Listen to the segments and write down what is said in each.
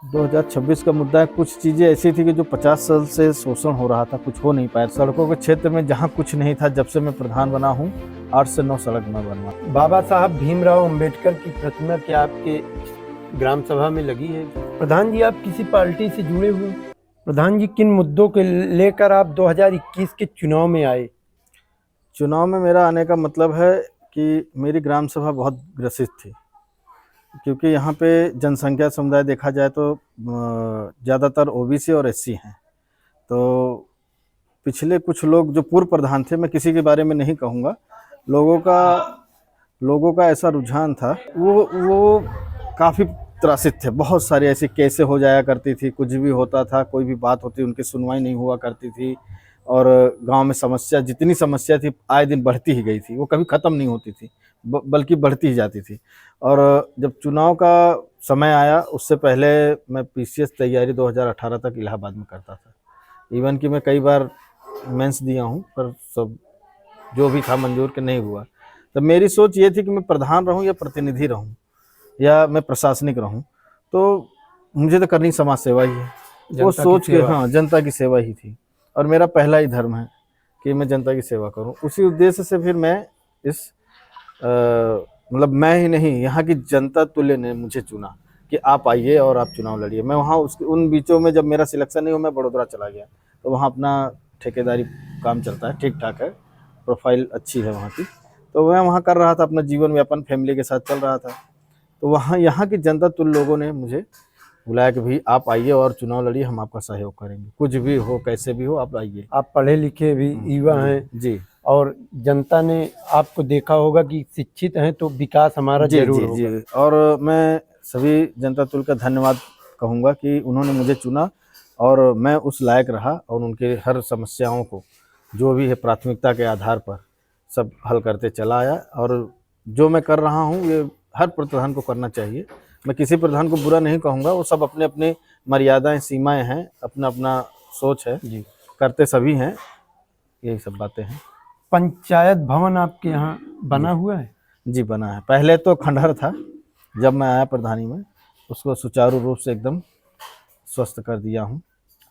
2026 का मुद्दा है, कुछ चीज़ें ऐसी थी कि जो 50 साल से शोषण हो रहा था, कुछ हो नहीं पाया। सड़कों के क्षेत्र में जहाँ कुछ नहीं था, जब से मैं प्रधान बना हूँ, 8 से 9 सड़क मैं बनवा। बाबा साहब भीमराव अंबेडकर की प्रतिमा क्या आपके ग्राम सभा में लगी है? प्रधान जी, आप किसी पार्टी से जुड़े हुए हैं? प्रधान जी, किन मुद्दों के लेकर आप 2021 के चुनाव में आए? चुनाव में मेरा आने का मतलब है कि मेरी ग्राम सभा बहुत ग्रसित थी, क्योंकि यहाँ पे जनसंख्या समुदाय देखा जाए तो ज़्यादातर ओबीसी और एससी हैं। तो पिछले कुछ लोग जो पूर्व प्रधान थे, मैं किसी के बारे में नहीं कहूँगा, लोगों का ऐसा रुझान था, वो काफ़ी त्रासित थे। बहुत सारी ऐसी केसें हो जाया करती थी, कुछ भी होता था, कोई भी बात होती उनकी सुनवाई नहीं हुआ करती थी, और गांव में समस्या, जितनी समस्या थी आए दिन बढ़ती ही गई थी, वो कभी ख़त्म नहीं होती थी, बल्कि बढ़ती ही जाती थी। और जब चुनाव का समय आया, उससे पहले मैं पीसीएस तैयारी 2018 तक इलाहाबाद में करता था। इवन कि मैं कई बार मेंस दिया हूँ, पर सब जो भी था मंजूर के नहीं हुआ। तो मेरी सोच ये थी कि मैं प्रधान रहूं या प्रतिनिधि रहूं या मैं प्रशासनिक रहूं, तो मुझे तो करनी समाज सेवा ही है। वो सोच के, हाँ, जनता की सेवा ही थी, और मेरा पहला ही धर्म है कि मैं जनता की सेवा करूं। उसी उद्देश्य से फिर मैं इस मतलब मैं ही नहीं, यहाँ की जनता तुल्य ने मुझे चुना कि आप आइए और आप चुनाव लड़िए। मैं वहाँ उन बीचों में, जब मेरा सिलेक्शन नहीं हुआ, मैं बड़ौदा चला गया, तो वहाँ अपना ठेकेदारी काम चलता है, ठीक ठाक है, प्रोफाइल अच्छी है वहाँ की, तो मैं वहाँ कर रहा था अपना जीवन यापन, फैमिली के साथ चल रहा था। तो वहाँ यहाँ की जनता तुल्य लोगों ने मुझे बुलाया कि भाई आप आइए और चुनाव लड़िए, हम आपका सहयोग करेंगे, कुछ भी हो कैसे भी हो आप आइए। आप पढ़े लिखे भी युवा हैं जी, और जनता ने आपको देखा होगा कि शिक्षित हैं, तो विकास हमारा जरूर होगा। जी। और मैं सभी जनता तुल्य का धन्यवाद कहूँगा कि उन्होंने मुझे चुना और मैं उस लायक रहा, और उनके हर समस्याओं को जो भी है प्राथमिकता के आधार पर सब हल करते चला आया। और जो मैं कर रहा हूँ ये हर प्रधान को करना चाहिए। मैं किसी प्रधान को बुरा नहीं कहूँगा, वो सब अपने अपने मर्यादाएं, सीमाएं हैं, अपना अपना सोच है जी, करते सभी हैं, यही सब बातें हैं। पंचायत भवन आपके यहाँ बना हुआ है? जी बना है। पहले तो खंडहर था, जब मैं आया प्रधानी में, उसको सुचारू रूप से एकदम स्वस्थ कर दिया हूँ।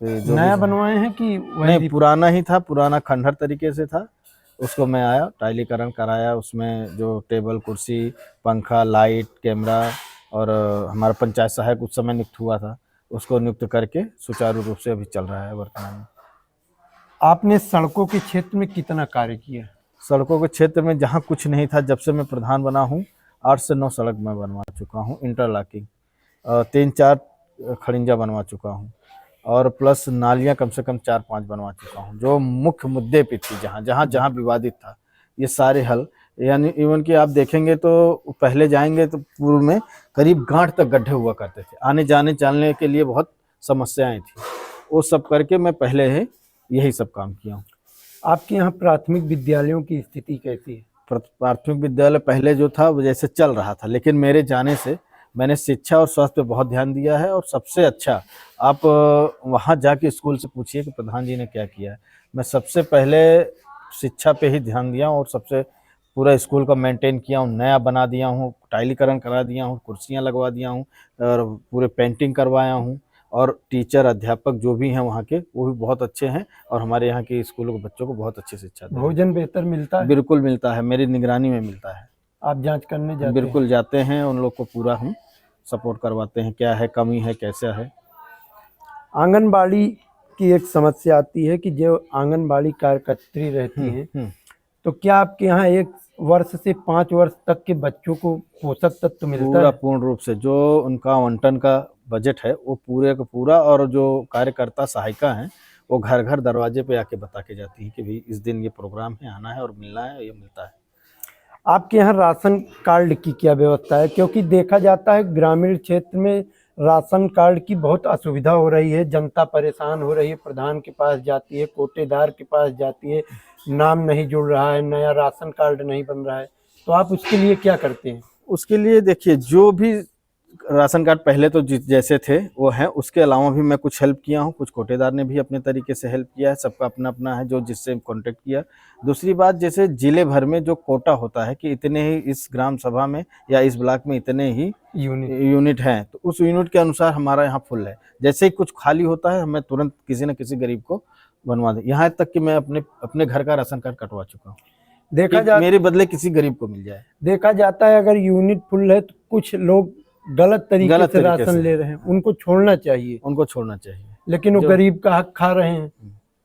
नया बनवाए हैं कि नहीं, पुराना ही था, पुराना खंडहर तरीके से था, उसको मैं आया, टाइलीकरण कराया, उसमें जो टेबल कुर्सी, पंखा, लाइट, कैमरा, और हमारा पंचायत सहायक उस समय नियुक्त हुआ था, उसको नियुक्त करके सुचारू रूप से अभी चल रहा है वर्तमान में। आपने सड़कों के क्षेत्र में कितना कार्य किया? सड़कों के क्षेत्र में जहाँ कुछ नहीं था, जब से मैं प्रधान बना हूँ, 8 से 9 सड़क मैं बनवा चुका हूँ, इंटरलॉकिंग, 3-4 खड़िंजा बनवा चुका हूँ, और प्लस नालियाँ कम से कम 4-5 बनवा चुका हूँ, जो मुख्य मुद्दे पे थी, जहाँ विवादित था, ये सारे हल। यानी इवन कि आप देखेंगे तो पहले जाएंगे तो पूर्व में करीब गांठ तक गड्ढे हुआ करते थे, आने जाने चलने के लिए बहुत समस्याएं थी, वो सब करके मैं पहले ही यही सब काम किया हूँ। आपके यहाँ प्राथमिक विद्यालयों की स्थिति कैसी है? प्राथमिक विद्यालय पहले जो था वो जैसे चल रहा था, लेकिन मेरे जाने से मैंने शिक्षा और स्वास्थ्य पे बहुत ध्यान दिया है, और सबसे अच्छा आप वहाँ जाके स्कूल से पूछिए कि प्रधान जी ने क्या किया है। मैं सबसे पहले शिक्षा पे ही ध्यान दिया हूँ, और सबसे पूरा स्कूल का मेंटेन किया हूँ, नया बना दिया हूँ, टाइलीकरण करा दिया हूँ, कुर्सियाँ लगवा दिया हूँ, और पूरे पेंटिंग करवाया हूँ, और टीचर अध्यापक जो भी हैं वहाँ के, वो भी बहुत अच्छे हैं, और हमारे यहाँ के स्कूलों के बच्चों को बहुत अच्छी शिक्षा देते हैं। भोजन बेहतर मिलता है? बिल्कुल मिलता है, मेरी निगरानी में मिलता है। आप जांच करने जाते हैं? बिल्कुल जाते हैं, उन लोग को पूरा हम सपोर्ट करवाते हैं, क्या है कमी है, कैसा है। आंगनबाड़ी की एक समस्या आती है कि जो आंगनबाड़ी कार्यकर्त्री रहती हैं, तो क्या आपके यहाँ 1 वर्ष से 5 वर्ष तक के बच्चों को पोषक तत्व मिलता है? पूर्ण रूप से जो उनका आवंटन का बजट है वो पूरे का पूरा, और जो कार्यकर्ता सहायिका हैं वो घर घर दरवाजे पे आके बता के जाती है कि भाई इस दिन ये प्रोग्राम है, आना है और मिलना है, ये मिलता है। आपके यहाँ राशन कार्ड की क्या व्यवस्था है? क्योंकि देखा जाता है ग्रामीण क्षेत्र में राशन कार्ड की बहुत असुविधा हो रही है, जनता परेशान हो रही है, प्रधान के पास जाती है, कोटेदार के पास जाती है, नाम नहीं जुड़ रहा है, नया राशन कार्ड नहीं बन रहा है, तो आप उसके लिए क्या करते हैं? उसके लिए देखिए, जो भी राशन कार्ड पहले तो जैसे थे वो हैं, उसके अलावा भी मैं कुछ हेल्प किया हूँ, कुछ कोटेदार ने भी अपने तरीके से हेल्प किया है, सबका अपना अपना है जो जिससे कांटेक्ट किया। दूसरी बात, जैसे जिले भर में जो कोटा होता है कि इतने ही इस ग्राम सभा में या इस ब्लॉक में इतने ही यूनिट हैं, तो उस यूनिट के अनुसार हमारा यहाँ फुल है। जैसे ही कुछ खाली होता है हमें तुरंत किसी न किसी गरीब को बनवा दें। यहाँ तक कि मैं अपने घर का राशन कार्ड कटवा चुका हूँ, मेरे बदले किसी गरीब को मिल जाए। देखा जाता है अगर यूनिट फुल है तो कुछ लोग गलत तरीके से राशन ले रहे हैं, उनको छोड़ना चाहिए, लेकिन वो गरीब का हक खा रहे हैं।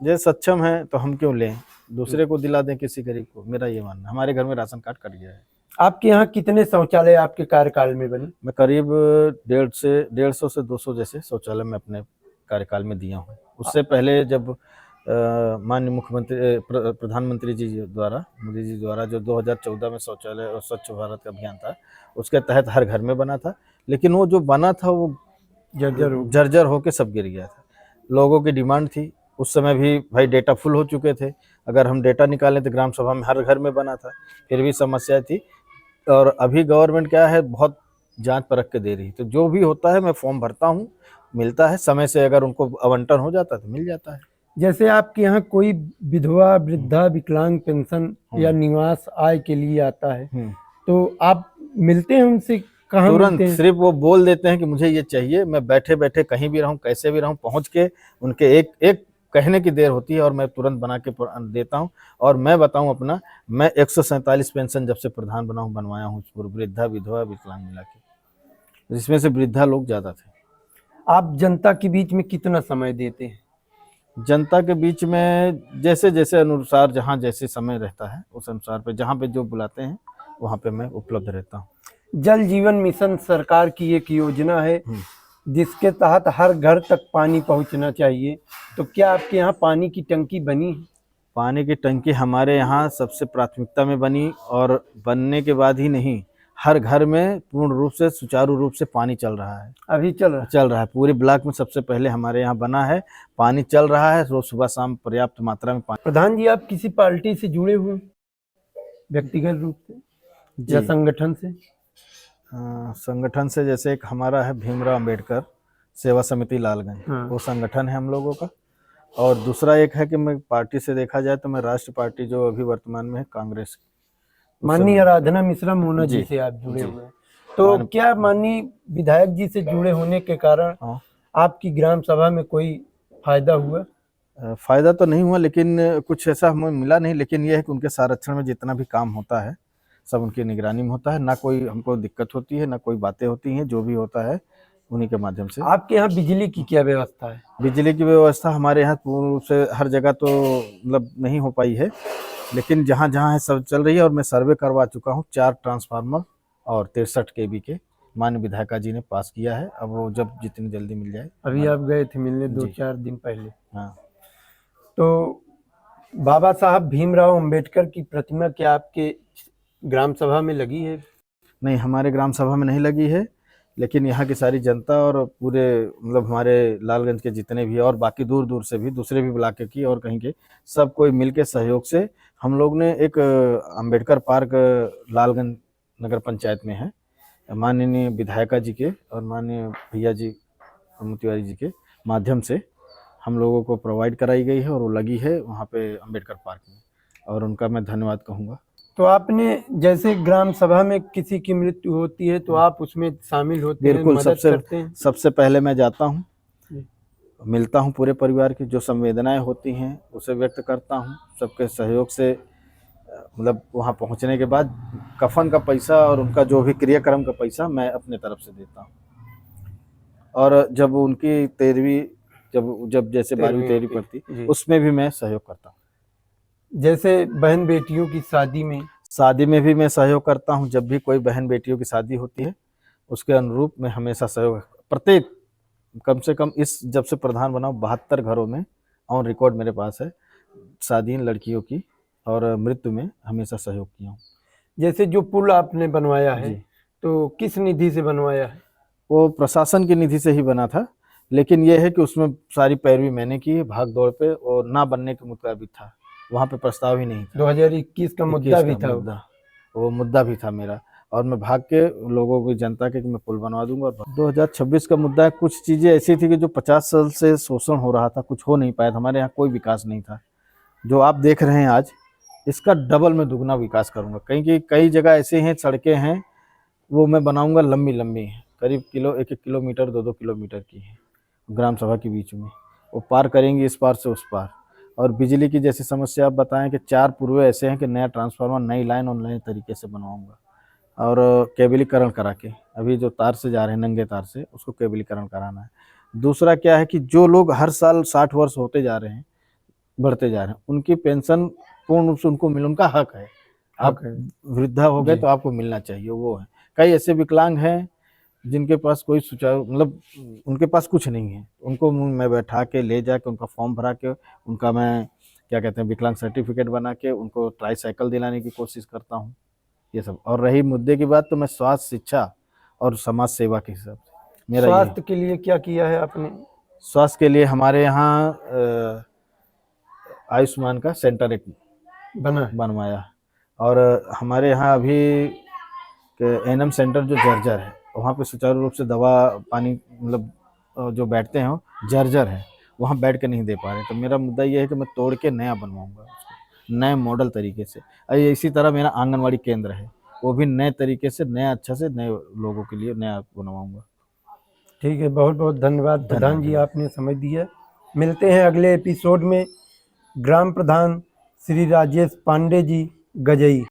जैसे सक्षम है तो हम क्यों लें, दूसरे को दिला दें किसी गरीब को। मेरा ये मानना, हमारे घर में राशन कार्ड कट गया है। आपके यहाँ कितने शौचालय आपके कार्यकाल में बने? मैं करीब 150 से 200 जैसे शौचालय में अपने कार्यकाल में दिया हूँ। उससे पहले जब माननीय मुख्यमंत्री प्रधानमंत्री जी द्वारा, मोदी जी द्वारा जो 2014 में शौचालय और स्वच्छ भारत का अभियान था, उसके तहत हर घर में बना था, लेकिन वो जो बना था वो जर्जर होके सब गिर गया था। लोगों की डिमांड थी, उस समय भी भाई डेटा फुल हो चुके थे, अगर हम डेटा निकालें तो ग्राम सभा में हर घर में बना था, फिर भी समस्या थी। और अभी गवर्नमेंट क्या है, बहुत जांच परख के दे रही, तो जो भी होता है मैं फॉर्म भरता हूँ, मिलता है समय से, अगर उनको आवंटन हो जाता है तो मिल जाता है। जैसे आपके यहाँ कोई विधवा, वृद्धा, विकलांग पेंशन या निवास आय के लिए आता है, तो आप मिलते हैं उनसे? कहाँ तुरंत सिर्फ वो बोल देते हैं कि मुझे ये चाहिए, मैं बैठे बैठे कहीं भी रहूं, कैसे भी रहूं, पहुंच के उनके एक कहने की देर होती है और मैं तुरंत बना के देता हूं। और मैं बताऊं अपना, मैं 147 पेंशन जब से प्रधान बना हूं बनवाया हूं, वृद्धा, विधवा, विकलांग मिला के, जिसमें से वृद्धा लोग ज्यादा थे। आप जनता के बीच में कितना समय देते हैं? जनता के बीच में जैसे जैसे अनुसार, जहाँ जैसे समय रहता है उस अनुसार पे, जहाँ पे जो बुलाते हैं वहाँ पे मैं उपलब्ध रहता हूँ। जल जीवन मिशन सरकार की एक योजना है जिसके तहत हर घर तक पानी पहुँचना चाहिए, तो क्या आपके यहाँ पानी की टंकी बनी है? पानी की टंकी हमारे यहाँ सबसे प्राथमिकता में बनी, और बनने के बाद ही नहीं, हर घर में पूर्ण रूप से सुचारू रूप से पानी चल रहा है। अभी चल रहा है पूरे ब्लॉक में सबसे पहले हमारे यहाँ बना है, पानी चल रहा है, रोज सुबह शाम पर्याप्त मात्रा में पानी। प्रधान जी, आप किसी पार्टी से जुड़े हुए व्यक्तिगत रूप से या संगठन से? संगठन से जैसे एक हमारा है भीमराव अंबेडकर सेवा समिति लालगंज, वो संगठन है हम लोगों का। और दूसरा एक है कि मैं पार्टी से देखा जाए तो मैं राष्ट्रीय पार्टी जो अभी वर्तमान में है कांग्रेस, माननीय आराधना मिश्रा मोना जी से आप जुड़े हुए हैं, तो क्या माननीय विधायक जी से जुड़े होने के कारण आपकी ग्राम सभा में कोई फायदा हुआ? फायदा तो नहीं हुआ, लेकिन कुछ ऐसा हमें मिला नहीं, लेकिन यह है कि उनके संरक्षण में जितना भी काम होता है सब उनकी निगरानी में होता है, ना कोई हमको दिक्कत होती है, ना कोई बातें होती हैं, जो भी होता है उन्हीं के माध्यम से। आपके यहाँ बिजली की क्या व्यवस्था है? बिजली की व्यवस्था हमारे यहाँ पूर्ण रूप से हर जगह तो मतलब नहीं हो पाई है, लेकिन जहाँ जहाँ है सब चल रही है। और मैं सर्वे करवा चुका हूँ, 4 ट्रांसफार्मर और 63 kV के माननीय विधायिका जी ने पास किया है। अब वो जब जितनी जल्दी मिल जाए। अभी आप गए थे मिलने 2-4 दिन पहले? हाँ। तो बाबा साहब भीमराव अंबेडकर की प्रतिमा क्या आपके ग्राम सभा में लगी है? नहीं, हमारे ग्राम सभा में नहीं लगी है, लेकिन यहाँ की सारी जनता और पूरे मतलब हमारे लालगंज के जितने भी और बाकी दूर दूर से भी दूसरे भी ब्लॉक की और कहीं के सब कोई मिलके सहयोग से हम लोग ने एक अंबेडकर पार्क लालगंज नगर पंचायत में है, माननीय विधायिका जी के और माननीय भैया जी प्रमोद तिवारी जी के माध्यम से हम लोगों को प्रोवाइड कराई गई है और वो लगी है वहाँ पे अंबेडकर पार्क में, और उनका मैं धन्यवाद कहूँगा। तो आपने जैसे ग्राम सभा में किसी की मृत्यु होती है तो आप उसमें शामिल होते हैं? बिल्कुल, सबसे पहले मैं जाता हूँ, मिलता हूँ पूरे परिवार की, जो संवेदनाएं होती हैं उसे व्यक्त करता हूँ सबके सहयोग से। मतलब वहाँ पहुँचने के बाद कफन का पैसा और उनका जो भी क्रियाक्रम का पैसा मैं अपने तरफ से देता हूँ। और जब उनकी 13वीं जब जैसे 12वीं 13वीं पड़ती उसमें भी मैं सहयोग करता हूँ। जैसे बहन बेटियों की शादी में भी मैं सहयोग करता हूँ। जब भी कोई बहन बेटियों की शादी होती है उसके अनुरूप मैं हमेशा सहयोग, प्रत्येक कम से कम इस जब से प्रधान बना 72 घरों में ऑन रिकॉर्ड मेरे पास है शादी लड़कियों की, और मृत्यु में हमेशा सहयोग किया हूँ। जैसे जो पुल आपने बनवाया है तो किस निधि से बनवाया है? वो प्रशासन की निधि से ही बना था, लेकिन यह है कि उसमें सारी पैरवी मैंने की भाग दौड़ पे, और ना बनने के मुताबिक था, वहाँ पे प्रस्ताव ही नहीं था। 2021 का मुद्दा भी था, वो मुद्दा भी था मेरा। और मैं भाग के लोगों की जनता के कि मैं पुल बनवा दूंगा। और 2026 का मुद्दा है, कुछ चीज़ें ऐसी थी कि जो 50 साल से शोषण हो रहा था, कुछ हो नहीं पाया था, हमारे यहाँ कोई विकास नहीं था। जो आप देख रहे हैं आज, इसका डबल मैं दुगना विकास करूंगा। कहीं कई जगह ऐसे हैं, सड़कें हैं, वो मैं बनाऊंगा लंबी लंबी हैं, करीब 1-1 किलोमीटर 2-2 किलोमीटर की है, ग्राम सभा के बीच में, वो पार करेंगी इस पार से उस पार। और बिजली की जैसी समस्या आप बताएं कि 4 पूर्वे ऐसे हैं कि नया ट्रांसफार्मर, नई लाइन और नए तरीके से बनवाऊंगा। और केबलीकरण करा के, अभी जो तार से जा रहे हैं नंगे तार से, उसको केबलीकरण कराना है। दूसरा क्या है कि जो लोग हर साल 60 वर्ष होते जा रहे हैं, बढ़ते जा रहे हैं, उनकी पेंशन पूर्ण रूप से उनको मिले, उनका हक है। आप हक है। वृद्धा हो गए जी। तो आपको मिलना चाहिए, वो है। कई ऐसे विकलांग हैं जिनके पास कोई सुचारू, मतलब उनके पास कुछ नहीं है, उनको मैं बैठा के ले जाके उनका फॉर्म भरा के, उनका मैं क्या कहते हैं विकलांग सर्टिफिकेट बना के उनको ट्राईसाइकिल दिलाने की कोशिश करता हूँ, ये सब। और रही मुद्दे की बात, तो मैं स्वास्थ्य, शिक्षा और समाज सेवा के हिसाब से मेरा ये है। स्वास्थ्य के लिए क्या किया है आपने? स्वास्थ्य के लिए हमारे यहाँ आयुष्मान का सेंटर एक बना है। बनवाया। और हमारे यहाँ अभी एनएम सेंटर जो जर्जर है, वहाँ पे सुचारू रूप से दवा पानी, मतलब जो बैठते हैं वो जर्जर है, वहाँ बैठ के नहीं दे पा रहे। तो मेरा मुद्दा ये है कि मैं तोड़ के नया बनवाऊंगा उसको, नए मॉडल तरीके से। और इसी तरह मेरा आंगनवाड़ी केंद्र है, वो भी नए तरीके से, नया अच्छा से, नए लोगों के लिए नया बनवाऊंगा। ठीक है, बहुत बहुत धन्यवाद प्रधान जी, धन्यवाद। आपने समय दिया। मिलते हैं अगले एपिसोड में। ग्राम प्रधान श्री राजेश पांडे जी, गजई।